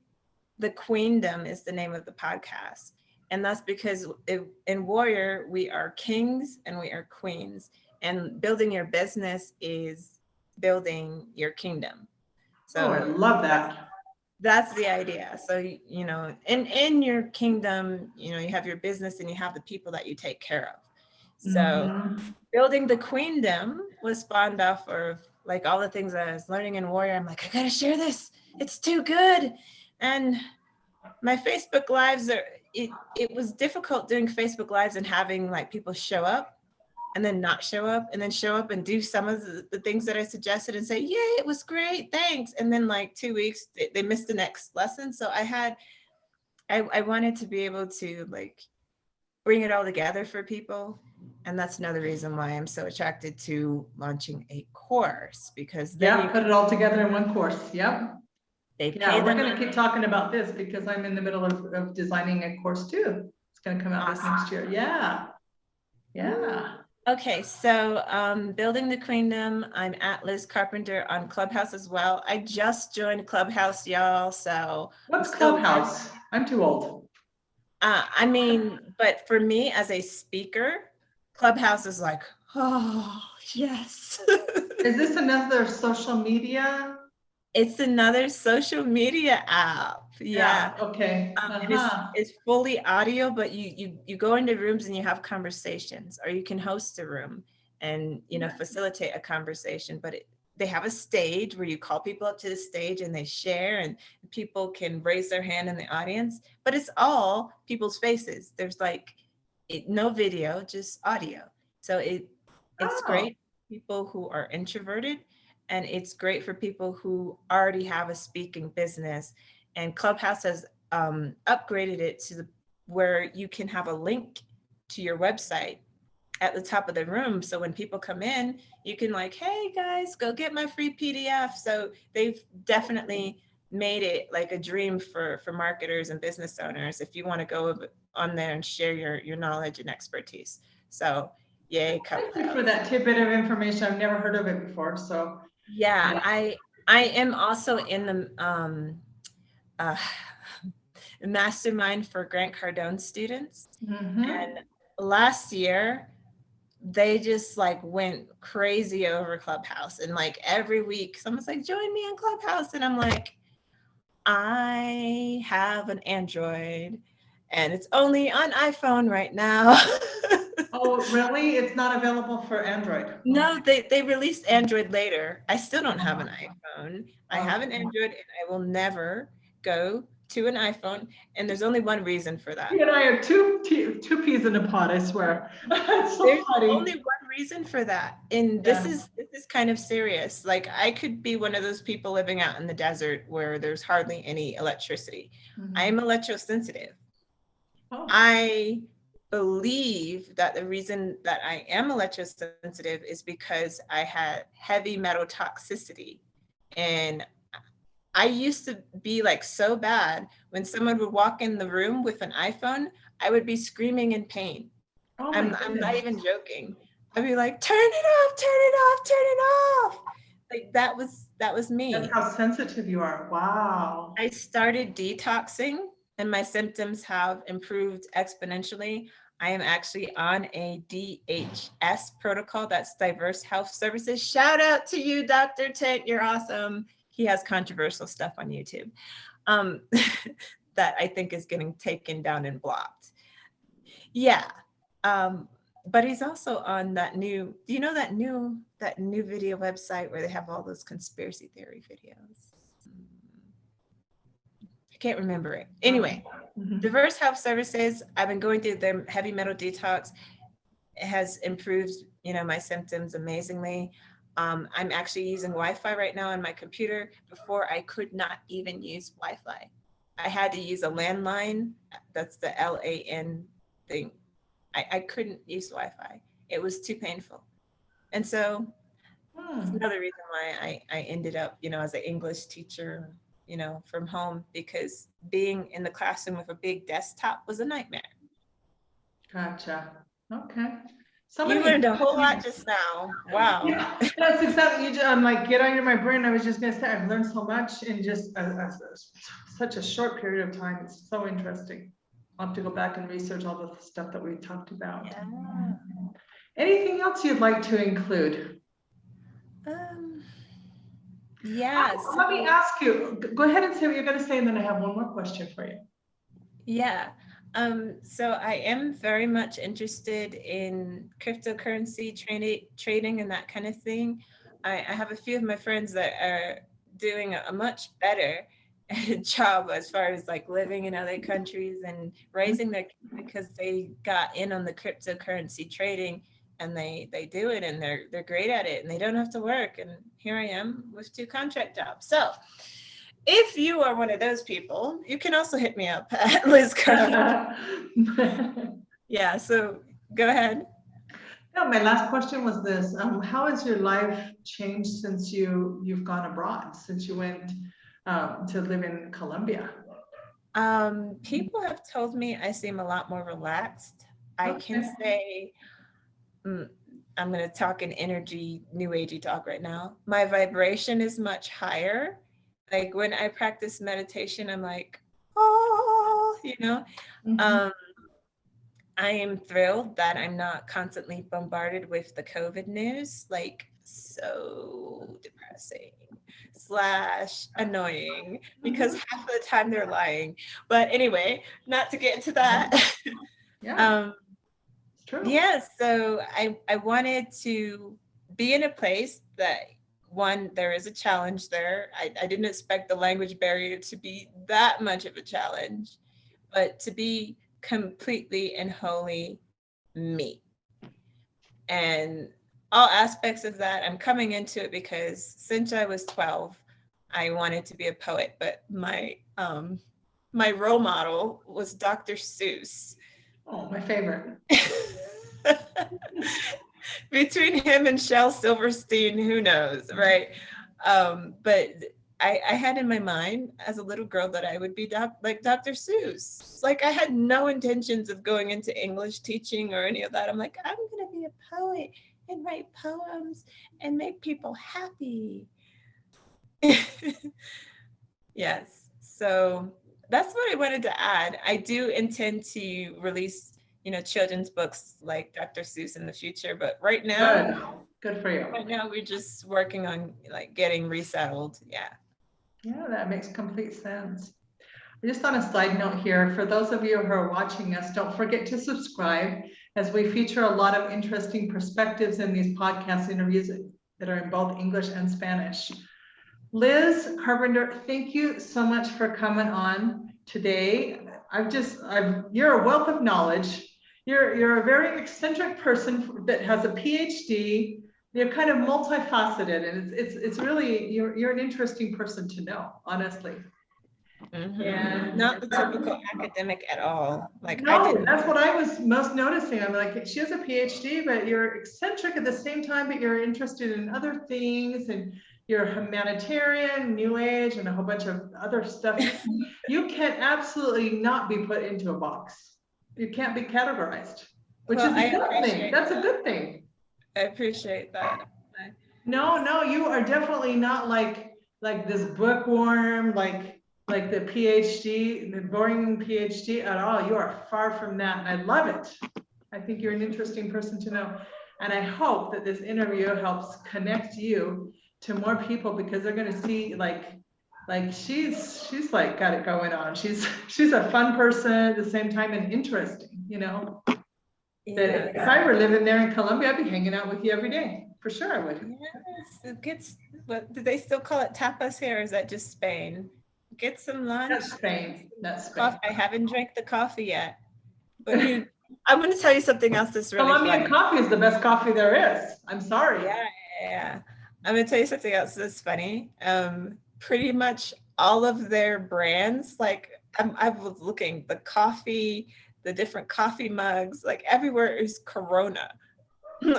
the Queendom is the name of the podcast. And that's because in warrior, we are kings and we are queens. And building your business is building your kingdom. So I love that. That's the idea. So, in your kingdom, you have your business and you have the people that you take care of. So Building the Queendom was spawned off of like all the things that I was learning in warrior. I'm like, I gotta share this. It's too good. And my Facebook lives it was difficult doing Facebook lives and having like people show up and then not show up, and then show up and do some of the things that I suggested and say, yay, it was great, thanks. And then like 2 weeks, they missed the next lesson. So I wanted to be able to like bring it all together for people. And that's another reason why I'm so attracted to launching a course, because then put it all together in one course. Yep. We're going to keep talking about this because I'm in the middle of designing a course too. It's going to come out this next year. Yeah. Okay, so Building the Queendom, I'm at Lis Carpenter on Clubhouse as well. I just joined Clubhouse, y'all, so. What's Clubhouse? I'm too old. I mean, but for me as a speaker, Clubhouse is like, oh, yes. Is this another social media? It's another social media app. Yeah. Okay. And it's fully audio, but you go into rooms and you have conversations, or you can host a room and facilitate a conversation. But they have a stage where you call people up to the stage and they share, and people can raise their hand in the audience. But it's all people's faces. There's no video, just audio. So it's great for people who are introverted, and it's great for people who already have a speaking business. And Clubhouse has upgraded it to where you can have a link to your website at the top of the room. So when people come in, you can hey guys, go get my free PDF. So they've definitely made it like a dream for marketers and business owners if you want to go on there and share your knowledge and expertise. So yay, Clubhouse. Thank you for that tidbit of information. I've never heard of it before. So yeah. I am also in the mastermind for Grant Cardone students. And last year they just went crazy over Clubhouse, and every week someone's join me on Clubhouse, and I'm I have an Android and it's only on iPhone right now. Oh, really? It's not available for Android? No, they released Android later. I still don't have an iPhone. I have an Android, and I will never go to an iPhone. And there's only one reason for that. You and I are two peas in a pod, I swear. It's so There's funny. only one reason for that. And this is kind of serious. I could be one of those people living out in the desert where there's hardly any electricity. I am electrosensitive. I believe that the reason that I am electrosensitive is because I had heavy metal toxicity. And I used to be so bad when someone would walk in the room with an iPhone, I would be screaming in pain. I'm not even joking. I'd be turn it off, turn it off, turn it off. That was me. That's how sensitive you are. Wow. I started detoxing and my symptoms have improved exponentially. I am actually on a DHS protocol. That's Diverse Health Services. Shout out to you, Dr. Tent. You're awesome. He has controversial stuff on YouTube that I think is getting taken down and blocked. Yeah. But he's also on that new, do you know that new video website where they have all those conspiracy theory videos? I can't remember it. Anyway, Diverse Health Services, I've been going through their heavy metal detox. It has improved, my symptoms amazingly. I'm actually using Wi-Fi right now on my computer. Before, I could not even use Wi-Fi. I had to use a landline. That's the LAN thing. I couldn't use Wi-Fi. It was too painful. And so that's another reason why I ended up, as an English teacher, from home, because being in the classroom with a big desktop was a nightmare. Gotcha. Okay. You learned a whole lot just now. Wow. Yeah, that's exactly, get on my brain. I was just gonna say, I've learned so much in just such a short period of time. It's so interesting. I'll have to go back and research all the stuff that we talked about. Yeah. Anything else you'd like to include? Yes. Let me ask you, go ahead and say what you're gonna say, and then I have one more question for you. Yeah. So I am very much interested in cryptocurrency trading and that kind of thing. I have a few of my friends that are doing a much better job as far as living in other countries and raising their kids because they got in on the cryptocurrency trading, and they do it, and they're great at it, and they don't have to work. And here I am with 2 contract jobs. So if you are one of those people, you can also hit me up at Lis Carpenter. Yeah, so go ahead. No, my last question was this. How has your life changed since you've gone abroad, since you went to live in Colombia? People have told me I seem a lot more relaxed. I can say, I'm going to talk in energy, new agey talk right now. My vibration is much higher. When I practice meditation, I'm oh, you know. Mhm. I am thrilled that I'm not constantly bombarded with the COVID news, like so depressing slash annoying because half of the time they're lying. But anyway, not to get into that. Yeah, um, it's true. yeah, so I wanted to be in a place that one, there is a challenge there. I didn't expect the language barrier to be that much of a challenge, but to be completely and wholly me. And all aspects of that, I'm coming into it because since I was 12, I wanted to be a poet, but my role model was Dr. Seuss. Oh, my favorite. Between him and Shel Silverstein, who knows, right? But I had in my mind as a little girl that I would be like Dr. Seuss. Like I had no intentions of going into English teaching or any of that. I'm like, I'm gonna be a poet and write poems and make people happy. Yes. So that's what I wanted to add. I do intend to release, children's books like Dr. Seuss in the future, but Good. Good for you. right now we're just working on like getting resettled. Yeah. Yeah, that makes complete sense. Just on a side note here, for those of you who are watching us, don't forget to subscribe as we feature a lot of interesting perspectives in these podcast interviews that are in both English and Spanish. Liz Carpenter, thank you so much for coming on today. You're a wealth of knowledge. You're a very eccentric person that has a PhD. You're kind of multifaceted, and it's really you're an interesting person to know, honestly. Not the typical academic at all. Like I No, didn't. that's what I was most noticing. I'm like, she has a PhD, but you're eccentric at the same time, but you're interested in other things, and you're humanitarian, new age, and a whole bunch of other stuff. You can absolutely not be put into a box. You can't be categorized, which Well, is I a good thing. appreciate That's a that. good thing. I appreciate that. No, you are definitely not like this bookworm, like the PhD, the boring PhD at all. You are far from that, and I love it. I think you're an interesting person to know, and I hope that this interview helps connect you to more people because they're going to see like she's like got it going on. She's a fun person at the same time and interesting. Yeah. That if I were living there in Colombia, I'd be hanging out with you every day. For sure, I would. Yes, it gets, what do they still call it, tapas here, or is that just Spain? Get some lunch. That's Spain. That's Spain. Coffee. I haven't drank the coffee yet. But I'm going to tell you something else that's really Colombian funny. coffee is the best coffee there is. I'm sorry. Yeah. I'm going to tell you something else that's funny. Pretty much all of their brands, like I was looking, the coffee, the different coffee mugs, like everywhere is Corona.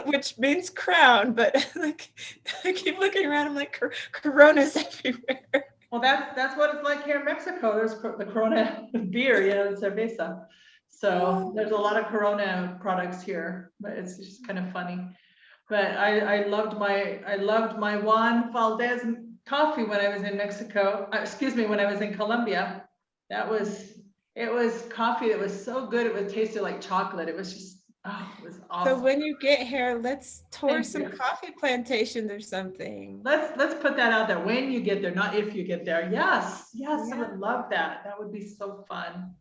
Which means crown, but like I keep looking around, I'm like, Corona's everywhere. Well, that's what it's like here in Mexico. There's the Corona beer, the cerveza. So there's a lot of Corona products here, but it's just kind of funny. But I loved my Juan Valdez coffee when I was in Mexico. Excuse me, when I was in Colombia. It was coffee that was so good. It tasted like chocolate. It was just, it was awesome. So when you get here, let's tour some coffee plantations or something. Let's put that out there. When you get there, not if you get there. Yes, yeah. I would love that. That would be so fun.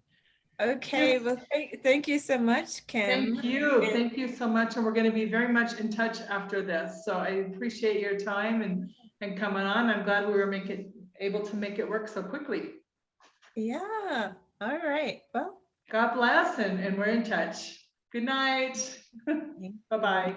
Okay, well, thank you so much, Kim. Thank you so much. And we're going to be very much in touch after this. So I appreciate your time and coming on. I'm glad we were able to make it work so quickly. Yeah. All right. Well, God bless, and we're in touch. Good night. Bye-bye.